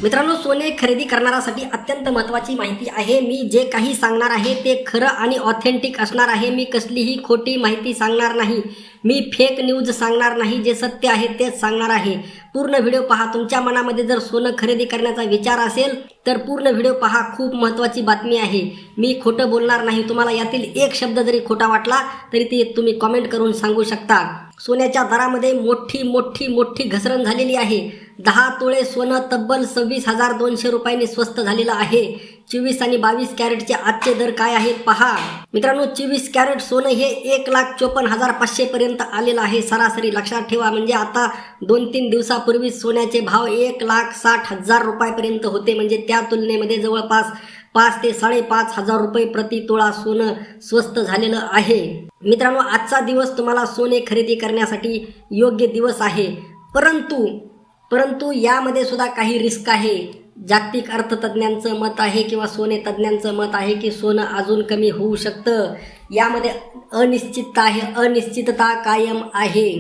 मित्रांनो, सोने खरेदी करणाऱ्यासाठी अत्यंत महत्त्वाची माहिती आहे. मी जे काही सांगणार आहे ते खरं आणि ऑथेंटिक असणार आहे. मी कसलीही खोटी माहिती सांगणार नाही. मी फेक न्यूज सांगणार नाही. जे सत्य आहे तेच सांगणार आहे. पूर्ण व्हिडिओ पहा. तुमच्या मनामध्ये जर सोनं खरेदी करण्याचा विचार असेल तर पूर्ण व्हिडिओ पहा. खूप महत्त्वाची बातमी आहे. मी खोटं बोलणार नाही. तुम्हाला यातील एक शब्द जरी खोटा वाटला तरी ते तुम्ही कमेंट करून सांगू शकता. सोन्याच्या दरामध्ये मोठी घसरण झालेली आहे. 10 तोळे सोनं तब्बल 26,200 रुपयांनी स्वस्त झालेलं आहे. 24 आणि 22 कॅरेटचे आजचे दर काय आहेत पहा. मित्रांनो, 24 कॅरेट सोनं हे 1,54,500 पर्यंत आलेलं आहे सरासरी. लक्षात ठेवा. म्हणजे आता 2-3 दिवसापूर्वी सोन्याचे भाव 1,60,000 रुपयापर्यंत होते. म्हणजे त्या तुलनेमध्ये जवळपास 5 ते 5,500 रुपये प्रति तोळा सोनं स्वस्त झालेलं आहे. मित्रांनो, आजचा दिवस तुम्हाला सोने खरेदी करण्यासाठी योग्य दिवस आहे. परंतु यामध्ये सुद्धा काही रिस्क आहे. जागतिक अर्थतज्ञांचं मत आहे किंवा सोने तज्ज्ञांचं मत आहे की सोनं अजून कमी होऊ शकतं. यामध्ये अनिश्चितता कायम आहे.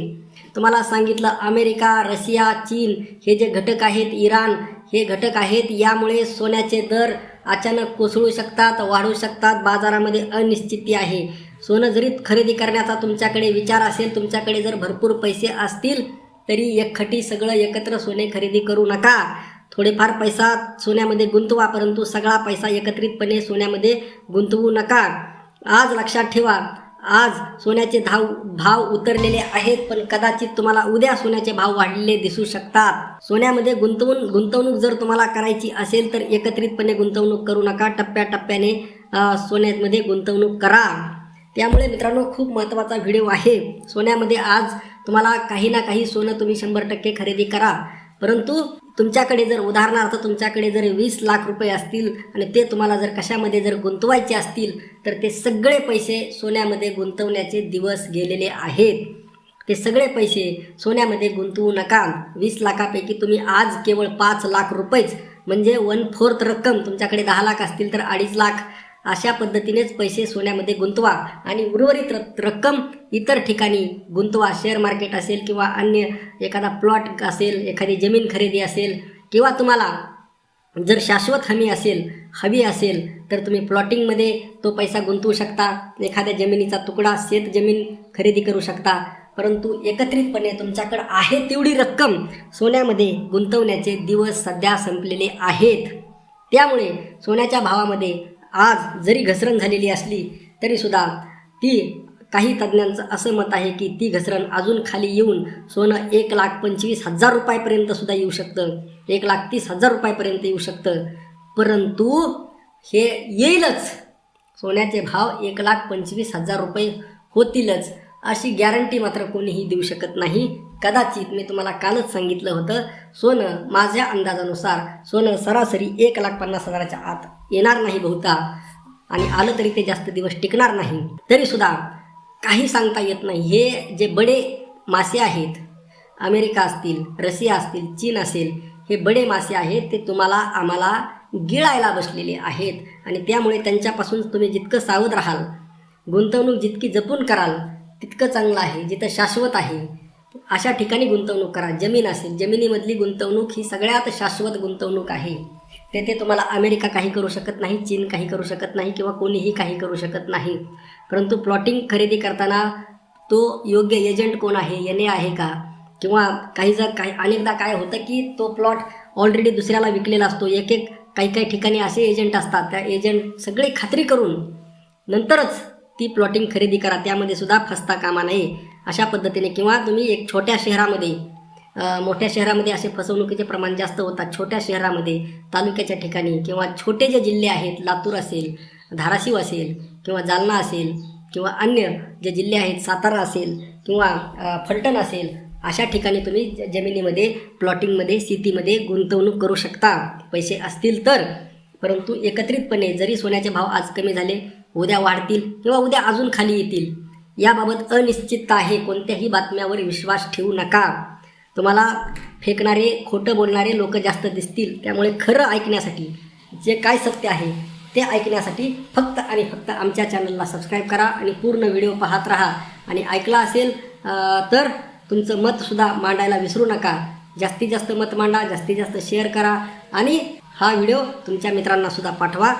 तुम्हाला सांगितलं, अमेरिका, रशिया, चीन हे जे घटक आहेत, इराण हे घटक आहेत. यामुळे सोन्याचे दर अचानक कोसळू शकतात, वाढू शकतात. बाजारामध्ये अनिश्चिती आहे. सोनं जरी खरेदी करण्याचा तुमच्याकडे विचार असेल, तुमच्याकडे जर भरपूर पैसे असतील तरी एकखटी सगळं एकत्र सोने खरेदी करू नका. थोडेफार पैसा सोन्यामध्ये गुंतवा, परंतु सगळा पैसा एकत्रितपणे सोन्यामध्ये गुंतवू नका. आज लक्षात ठेवा, आज सोन्याचे भाव उतरलेले आहेत, पण कदाचित तुम्हाला उद्या सोन्याचे भाव वाढलेले दिसू शकतात. सोन्यामध्ये गुंतवणूक जर तुम्हाला करायची असेल तर एकत्रितपणे गुंतवणूक करू नका. टप्प्याटप्प्याने सोन्यामध्ये गुंतवणूक करा. त्यामुळे मित्रांनो, खूप महत्त्वाचा व्हिडिओ आहे. सोन्यामध्ये आज तुम्हाला काही ना काही सोनं तुम्ही 100% खरेदी करा. परंतु तुमच्याकडे जर उदाहरणार्थ तुमच्याकडे जर 20 लाख रुपये असतील आणि ते तुम्हाला जर कशामध्ये जर गुंतवायचे असतील तर ते सगळे पैसे सोन्यामध्ये गुंतवण्याचे दिवस गेलेले आहेत. ते सगळे पैसे सोन्यामध्ये गुंतवू नका. 20 लाखापैकी तुम्ही आज केवळ 5 लाख रुपयेच, म्हणजे 1/4 रक्कम, तुमच्याकडे 10 लाख असतील तर 2.5 लाख अशा पद्धतीनेच पैसे सोन्यामध्ये गुंतवा आणि उर्वरित रक्कम इतर ठिकाणी गुंतवा. शेअर मार्केट असेल किंवा अन्य एखादा प्लॉट असेल, एखादी जमीन खरेदी असेल, किंवा तुम्हाला जर शाश्वत हवी असेल तर तुम्ही प्लॉटिंगमध्ये तो पैसा गुंतवू शकता. एखाद्या जमिनीचा तुकडा, शेत जमीन खरेदी करू शकता. परंतु एकत्रितपणे तुमच्याकडे आहे तेवढी रक्कम सोन्यामध्ये गुंतवण्याचे दिवस सध्या संपलेले आहेत. त्यामुळे सोन्याच्या भावामध्ये आज जरी घसरण झालेली असली तरीसुद्धा काही तज्ज्ञांचं असं मत आहे की ती घसरण अजून खाली येऊन सोनं 1,25,000 रुपयापर्यंत सुद्धा येऊ शकतं, 1,30,000 रुपयापर्यंत येऊ शकतं. परंतु हे येईलच, सोन्याचे भाव 1,25,000 रुपये होतीलच अशी गॅरंटी मात्र कोणीही देऊ शकत नाही. कदाचित मी तुम्हाला कालच सांगितलं होतं, सोनं माझ्या अंदाजानुसार सोनं सरासरी 1,50,000च्या आत येणार नाही बहुता, आणि आलं तरी ते जास्त दिवस टिकणार नाही. तरीसुद्धा काही सांगता येत नाही. हे जे बडे मासे आहेत, अमेरिका असतील, रशिया असतील, चीन असेल, हे बडे मासे आहेत. ते आम्हाला गिळायला बसलेले आहेत आणि त्यामुळे त्यांच्यापासून तुम्ही जितकं सावध राहाल, गुंतवणूक जितकी जपून कराल तितकं चांगलं आहे. जिथं शाश्वत आहे अशा ठिकाणी गुंतवणूक करा. जमीन असेल, जमिनीमधली गुंतवणूक ही सगळ्यात शाश्वत गुंतवणूक आहे. तेथे तुम्हाला अमेरिका काही करू शकत नाही, चीन काही करू शकत नाही किंवा कोणीही काही करू शकत नाही. परंतु प्लॉटिंग खरेदी करताना तो योग्य एजंट कोण आहे, येणे आहे का, किंवा अनेकदा काय होतं की तो प्लॉट ऑलरेडी दुसऱ्याला विकलेला असतो. काही ठिकाणी असे एजंट असतात. त्या एजंट सगळी खात्री करून नंतरच ती प्लॉटिंग खरेदी करा. त्यामध्ये सुद्धा फसता कामा नये अशा पद्धतीने. किंवा तुम्ही एक छोट्या शहरामध्ये, मोठ्या शहरामध्ये असे फसवणुकीचे प्रमाण जास्त होतात. छोट्या शहरामध्ये, तालुक्याच्या ठिकाणी किंवा छोटे जे जिल्हे आहेत, लातूर असेल, धाराशिव असेल किंवा जालना असेल किंवा अन्य जे जिल्हे आहेत, सातारा असेल किंवा फलटण असेल, अशा ठिकाणी तुम्ही जमिनीमध्ये, प्लॉटिंगमध्ये, शेतीमध्ये गुंतवणूक करू शकता पैसे असतील तर. परंतु एकत्रितपणे जरी सोन्याचे भाव आज कमी झाले, उद्या वाढतील किंवा उद्या अजून खाली येतील, याबाबत अनिश्चितता आहे. कोणत्याही बातम्यावर विश्वास ठेवू नका. तुम्हाला फेकणारे, खोटं बोलणारे लोक जास्त दिसतील. त्यामुळे खरं ऐकण्यासाठी, जे काय सत्य आहे ते ऐकण्यासाठी फक्त आणि फक्त आमच्या चॅनलला सबस्क्राईब करा आणि पूर्ण व्हिडिओ पाहत राहा. आणि ऐकला असेल तर तुमचं मतसुद्धा मांडायला विसरू नका. जास्तीत जास्त मत मांडा, जास्तीत जास्त शेअर करा आणि हा व्हिडिओ तुमच्या मित्रांना सुद्धा पाठवा,